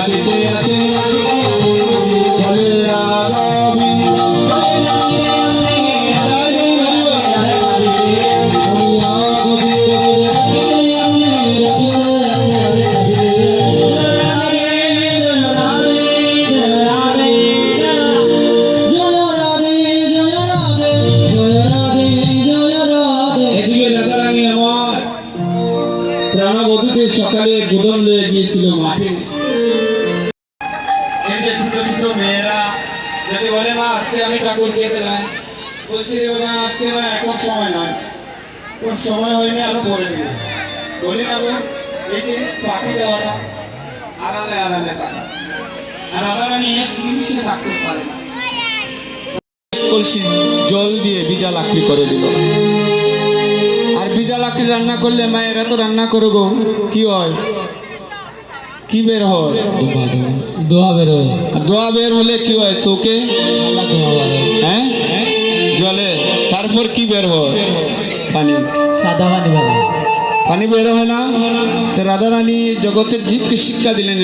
রাধিতে আছে প্রাণবধূদের সকালে গোদন লয়ে গিয়েছিল মাঠে। এই যে ছোট ছোট মেয়েরা যদি বলে মা আজকে আমি ঠাকুর খেতে নাই, বলছি রে বাবা আজকে না এখন সময় নয়, কোন সময় হয়নি আরো পরে দিবে বলি না গো। এই যে পাখি দেওয়াটা আড়ালে আড়ালে থাকে, আর রাধারানী এক নিমিষে থাকতে পারে না। কলসি জল দিয়ে ভিজা লাকড়ি করে দিল। আর ভিজা লাকড়ি রান্না করলে মায়েরা তো রান্না করো গো, কি হয়? কি বের হয়? দোয়া বের হয়। দোয়া বের হলে কি হয়? চোখে হ্যাঁ জলে। তারপর কি বের হয়? পানি, সাদা পানি বের হয়। পানি বের হয় না। রাধারানী জগতের জীবকে শিক্ষা দিলেন।